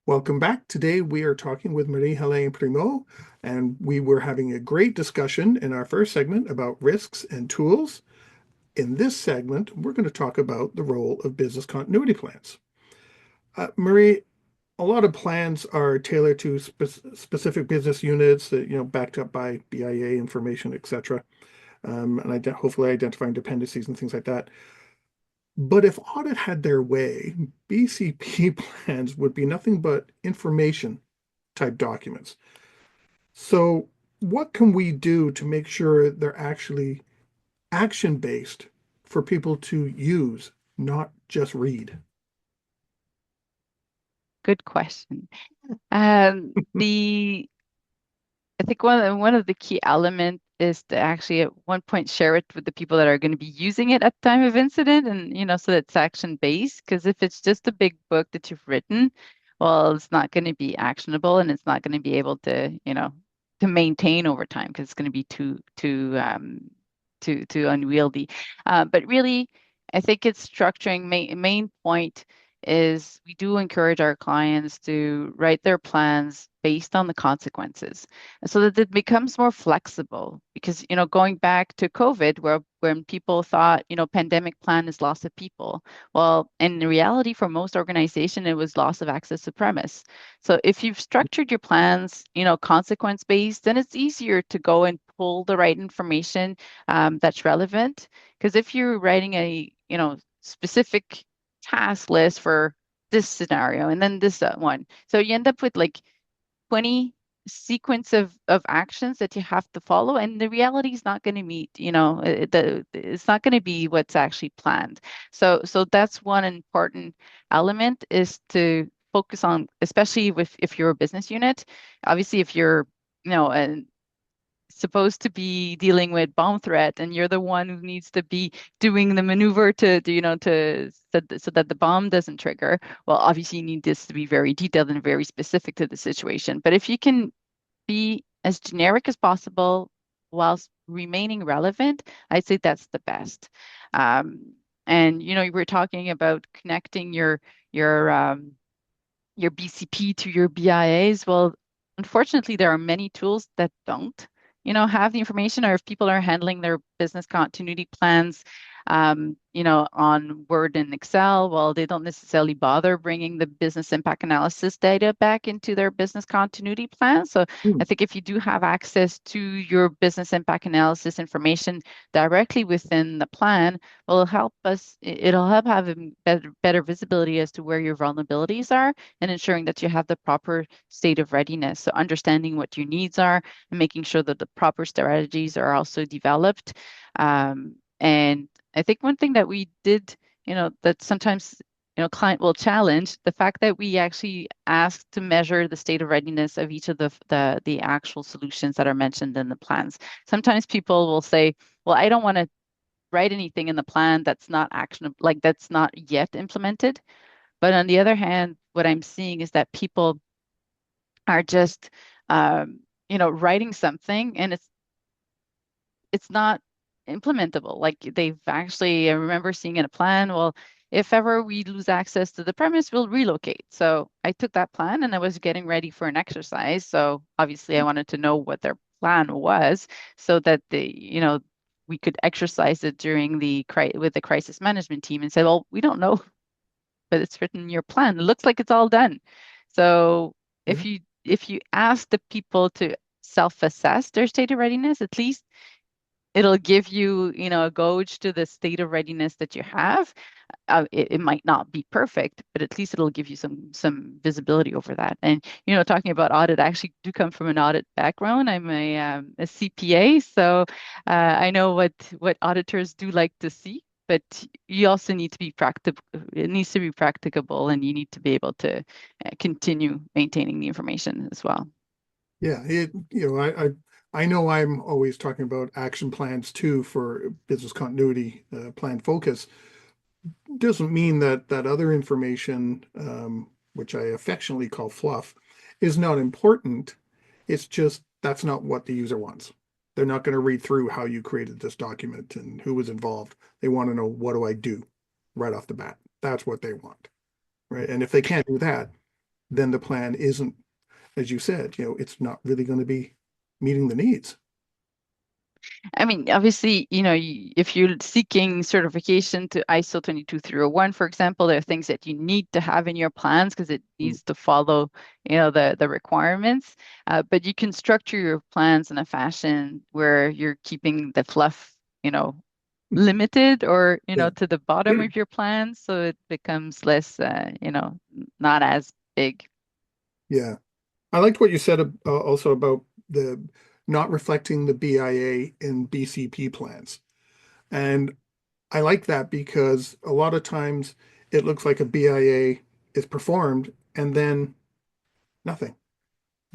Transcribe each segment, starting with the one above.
Welcome back. Today we are talking with Marie-Helene Primeau, and we were having a great discussion in our first segment about risks and tools. In this segment, we're going to talk about the role of business continuity plans. Marie, a lot of plans are tailored to specific business units that, backed up by BIA information, etc., and hopefully identifying dependencies and things like that. But if audit had their way, BCP plans would be nothing but information type documents. So, what can we do to make sure they're actually action-based for people to use, not just read? Good question. The I think one of the key elements is to actually at one point share it with the people that are going to be using it at the time of incident, and so that it's action based. Because if it's just a big book that you've written, well, it's not going to be actionable, and it's not going to be able to maintain over time because it's going to be too unwieldy. But really, I think it's structuring. Main point is we do encourage our clients to write their plans based on the consequences so that it becomes more flexible because going back to COVID where when people thought pandemic plan is loss of people, well, in reality for most organization it was loss of access to premise. So if you've structured your plans consequence based, then it's easier to go and pull the right information that's relevant. Because if you're writing a specific task list for this scenario and then this one, so you end up with like 20 sequence of actions that you have to follow, and the reality is not going to meet it's not going to be what's actually planned. So that's one important element, is to focus on, especially with if you're a business unit. Obviously if you're a supposed to be dealing with bomb threat and you're the one who needs to be doing the maneuver so that the bomb doesn't trigger, well, obviously you need this to be very detailed and very specific to the situation. But if you can be as generic as possible whilst remaining relevant, I'd say that's the best. And you were talking about connecting your BCP to your BIAs. Well, unfortunately, there are many tools that don't, have the information, or if people are handling their business continuity plans, on Word and Excel, well, they don't necessarily bother bringing the business impact analysis data back into their business continuity plan. So Hmm. I think if you do have access to your business impact analysis information directly within the plan, will help us, it'll help have a better visibility as to where your vulnerabilities are and ensuring that you have the proper state of readiness. So understanding what your needs are and making sure that the proper strategies are also developed. And I think one thing that we did, that sometimes client will challenge the fact that we actually ask to measure the state of readiness of each of the actual solutions that are mentioned in the plans. Sometimes people will say, well, I don't want to write anything in the plan that's not actionable, like that's not yet implemented. But on the other hand, what I'm seeing is that people are just, writing something and it's not implementable. Like they've actually, I remember seeing in a plan, well, if ever we lose access to the premise, we'll relocate. So I took that plan and I was getting ready for an exercise. So obviously I wanted to know what their plan was so that we could exercise it during with the crisis management team and say, well, we don't know, but it's written in your plan. It looks like it's all done. So Yeah. if you ask the people to self-assess their state of readiness, at least it'll give you, a gauge to the state of readiness that you have. It might not be perfect, but at least it'll give you some visibility over that. And talking about audit, I actually do come from an audit background. I'm a CPA, so I know what auditors do like to see. But you also need to be practical. It needs to be practicable, and you need to be able to continue maintaining the information as well. Yeah, I know I'm always talking about action plans too for business continuity plan focus. Doesn't mean that that other information, which I affectionately call fluff, is not important. It's just that's not what the user wants. They're not going to read through how you created this document and who was involved. They want to know, what do I do right off the bat? That's what they want, right? And if they can't do that, then the plan isn't, as you said, it's not really going to be meeting the needs. I mean, obviously, if you're seeking certification to ISO 22301, for example, there are things that you need to have in your plans because it Mm. needs to follow, the requirements. But you can structure your plans in a fashion where you're keeping the fluff, limited or, Yeah. to the bottom of your plan, so it becomes less, not as big. Yeah. I liked what you said also about the not reflecting the BIA in BCP plans. And I like that because a lot of times it looks like a BIA is performed and then nothing.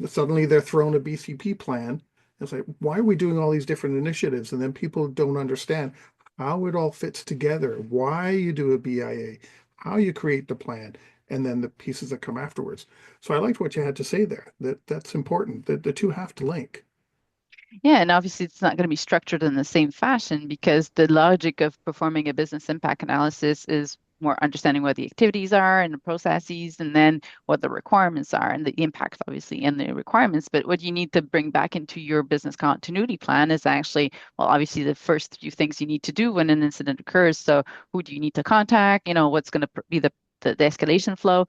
Suddenly they're thrown a BCP plan. It's like, why are we doing all these different initiatives? And then people don't understand how it all fits together, why you do a BIA, how you create the plan, and then the pieces that come afterwards. So I liked what you had to say there, that that's important, that the two have to link. Yeah, and obviously it's not going to be structured in the same fashion because the logic of performing a business impact analysis is more understanding what the activities are and the processes, and then what the requirements are and the impact, obviously, and the requirements. But what you need to bring back into your business continuity plan is actually, well, obviously the first few things you need to do when an incident occurs. So who do you need to contact? What's going to be the escalation flow?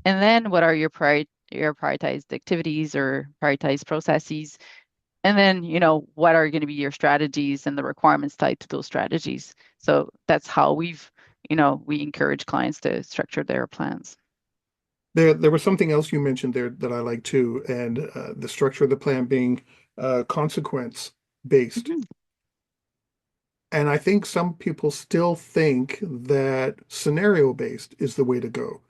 And then what are your prioritized activities or prioritized processes? And then, what are going to be your strategies and the requirements tied to those strategies? So that's how we encourage clients to structure their plans. There was something else you mentioned there that I like too, and the structure of the plan being consequence based. Mhm. And I think some people still think that scenario based is the way to go.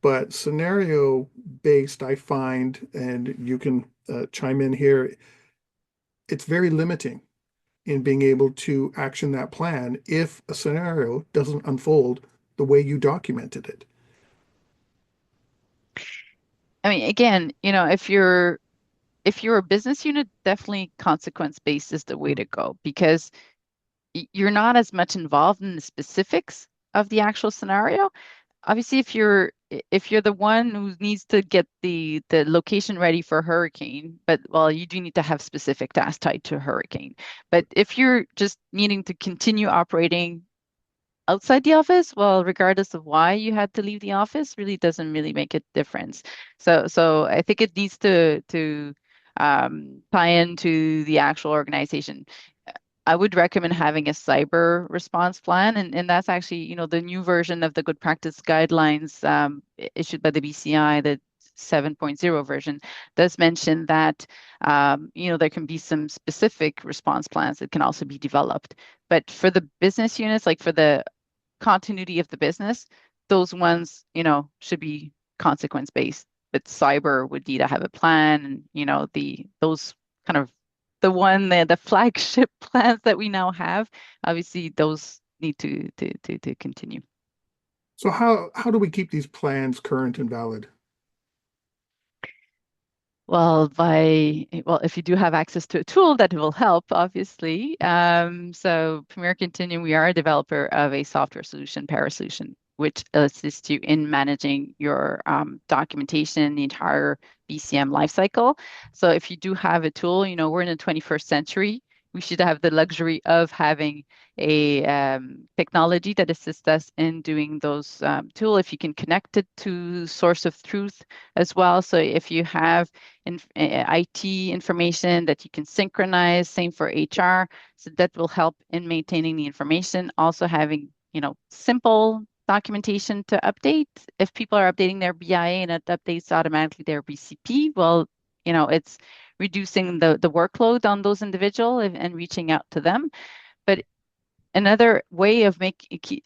But scenario based, I find, and you can chime in here, it's very limiting in being able to action that plan if a scenario doesn't unfold the way you documented it. I mean, again, if you're a business unit, definitely consequence based is the way Mm. to go because you're not as much involved in the specifics of the actual scenario. Obviously, if you're the one who needs to get the location ready for a hurricane, but well, you do need to have specific tasks tied to a hurricane. But if you're just needing to continue operating outside the office, well, regardless of why you had to leave the office, really doesn't really make a difference. So I think it needs to tie into the actual organization. I would recommend having a cyber response plan, and that's actually, the new version of the good practice guidelines issued by the BCI, the 7.0 version, does mention that there can be some specific response plans that can also be developed. But for the business units, like for the continuity of the business, those ones, should be consequence based. But cyber would need to have a plan, and those kind of the flagship plans that we now have, obviously those need to continue. So how do we keep these plans current and valid? Well, if you do have access to a tool, that will help, obviously. So Premier Continuum, we are a developer of a software solution, Para solution, which assists you in managing your documentation, the entire BCM lifecycle. So if you do have a tool, we're in the 21st century. We should have the luxury of having a technology that assists us in doing those tool. If you can connect it to source of truth as well. So if you have IT information that you can synchronize, same for HR. So that will help in maintaining the information. Also having, simple documentation to update. If people are updating their BIA and it updates automatically their BCP, well, it's reducing the workload on those individuals and reaching out to them. But another way of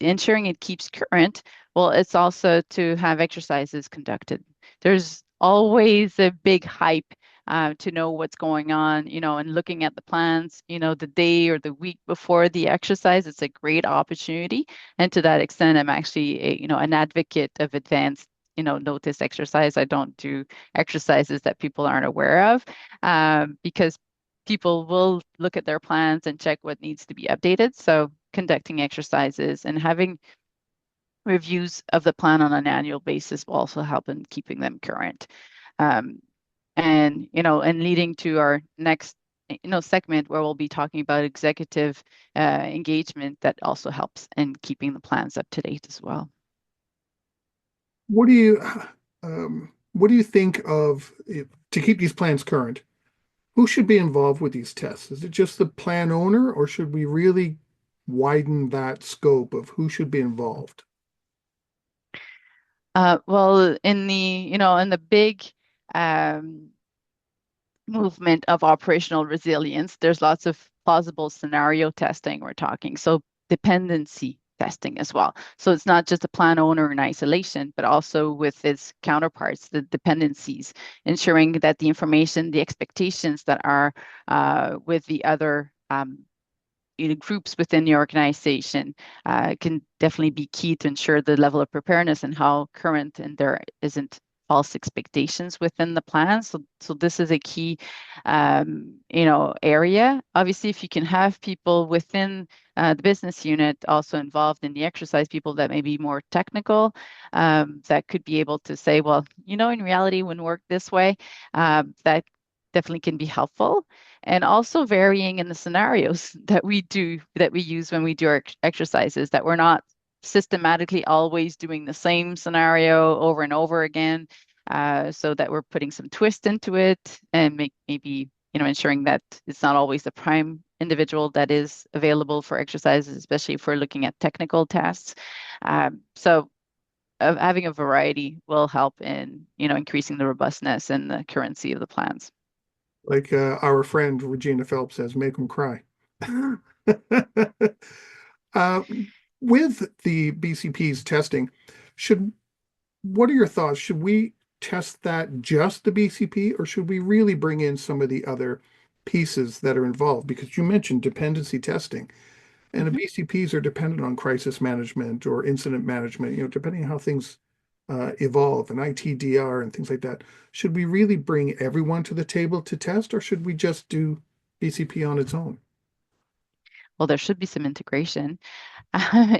ensuring it keeps current, well, it's also to have exercises conducted. There's always a big hype to know what's going on, and looking at the plans, the day or the week before the exercise. It's a great opportunity. And to that extent, I'm actually an advocate of advanced, notice exercise. I don't do exercises that people aren't aware of, because people will look at their plans and check what needs to be updated. So conducting exercises and having reviews of the plan on an annual basis will also help in keeping them current. Um, and and leading to our next segment where we'll be talking about executive engagement that also helps in keeping the plans up to date as well. What do you what do you think of to keep these plans current? Who should be involved with these tests? Is it just the plan owner, or should we really widen that scope of who should be involved? Well, in the big um, movement of operational resilience, there's lots of plausible scenario testing we're talking. So dependency testing as well. So it's not just a plan owner in isolation, but also with its counterparts, the dependencies, ensuring that the information, the expectations that are with the other groups within the organization can definitely be key to ensure the level of preparedness and how current and there isn't false expectations within the plan. So this is a key, area. Obviously, if you can have people within the business unit also involved in the exercise, people that may be more technical, that could be able to say, well, in reality, when work this way, that definitely can be helpful, and also varying in the scenarios that we use when we do our exercises, that we're not systematically always doing the same scenario over and over again, so that we're putting some twist into it and maybe ensuring that it's not always the prime individual that is available for exercises, especially if we're looking at technical tasks. So having a variety will help in increasing the robustness and the currency of the plans. Like our friend Regina Phelps says, make them cry. uh, with the BCP's testing, should what are your thoughts? Should we test that just the BCP, or should we really bring in some of the other pieces that are involved? Because you mentioned dependency testing, and the Mhm. BCPs are dependent on crisis management or incident management, depending on how things evolve and ITDR and things like that. Should we really bring everyone to the table to test, or should we just do BCP on its own? Well, there should be some integration.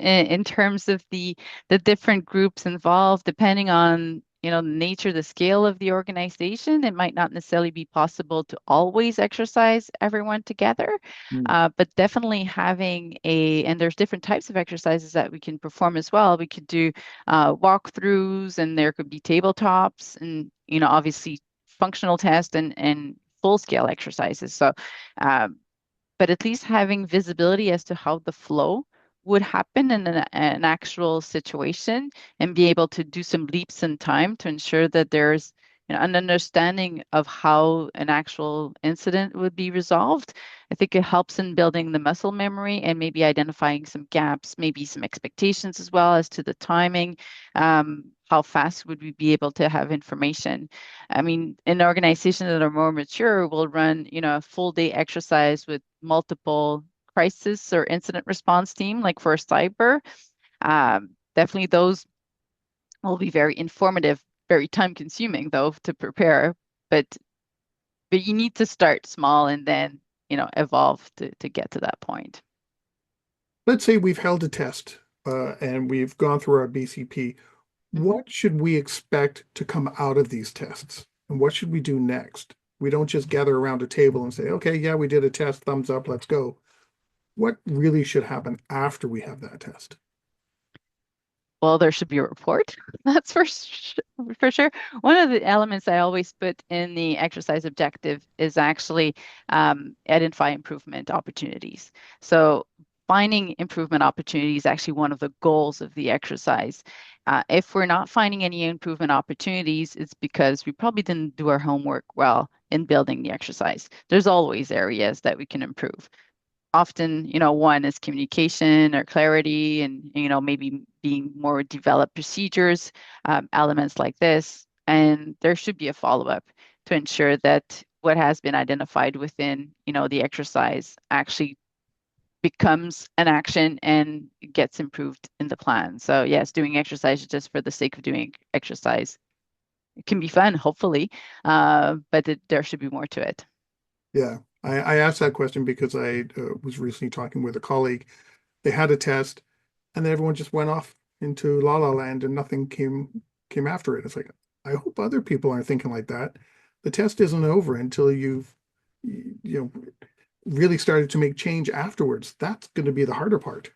In terms of the different groups involved, depending on the nature, the scale of the organization, it might not necessarily be possible to always exercise everyone together, Mm. but definitely having and there's different types of exercises that we can perform as well. We could do walkthroughs, and there could be tabletops, and obviously functional tests and full scale exercises. So um, but at least having visibility as to how the flow would happen in an actual situation, and be able to do some leaps in time to ensure that there's an understanding of how an actual incident would be resolved. I think it helps in building the muscle memory and maybe identifying some gaps, maybe some expectations as well as to the timing. How fast would we be able to have information? I mean, in organizations that are more mature, we'll run, a full day exercise with multiple crisis or incident response team, like for cyber. Definitely those will be very informative, very time consuming though to prepare. But you need to start small and then, evolve to get to that point. Let's say we've held a test and we've gone through our BCP. Mhm. What should we expect to come out of these tests? And what should we do next? We don't just gather around a table and say, okay, yeah, we did a test, thumbs up, let's go. What really should happen after we have that test? Well, there should be a report. That's for sure. One of the elements I always put in the exercise objective is actually identify improvement opportunities. So finding improvement opportunities is actually one of the goals of the exercise. If we're not finding any improvement opportunities, it's because we probably didn't do our homework well in building the exercise. There's always areas that we can improve. Often, one is communication or clarity, and, maybe being more developed procedures, elements like this. And there should be a follow-up to ensure that what has been identified within, the exercise actually becomes an action and gets improved in the plan. So yes, doing exercise just for the sake of doing exercise, it can be fun, hopefully, but there should be more to it. Yeah, I asked that question because I was recently talking with a colleague. They had a test and then everyone just went off, into La La Land and nothing came after it. It's like, I hope other people aren't thinking like that. The test isn't over until you've, really started to make change afterwards. That's going to be the harder part,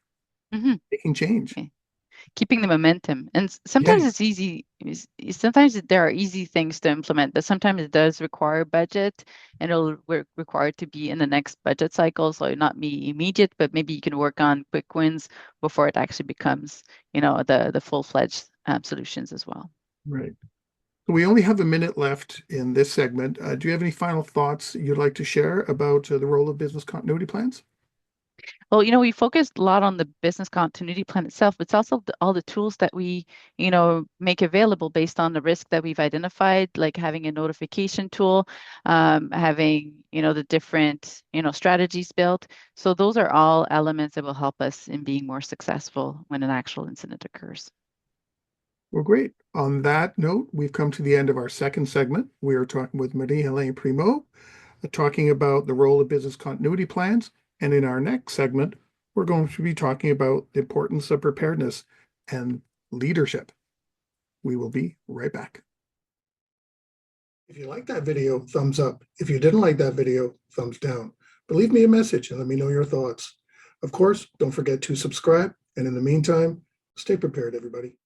Mhm. making change. Okay. Keeping the momentum. And Yeah, sometimes it's easy. Sometimes there are easy things to implement, but sometimes it does require budget, and it'll require to be in the next budget cycle. So not be immediate, but maybe you can work on quick wins before it actually becomes, the full-fledged solutions as well. right. We only have a minute left in this segment. Do you have any final thoughts you'd like to share about the role of business continuity plans? Well, we focused a lot on the business continuity plan itself, but it's also all the tools that we, make available based on the risk that we've identified, like having a notification tool, having, the different, strategies built. So those are all elements that will help us in being more successful when an actual incident occurs. Well, great. On that note, we've come to the end of our second segment. We are talking with Marie-Helene Primeau, talking about the role of business continuity plans. And in our next segment, we're going to be talking about the importance of preparedness and leadership. We will be right back. If you like that video, thumbs up. If you didn't like that video, thumbs down. But leave me a message and let me know your thoughts. Of course, don't forget to subscribe. And in the meantime, stay prepared, everybody.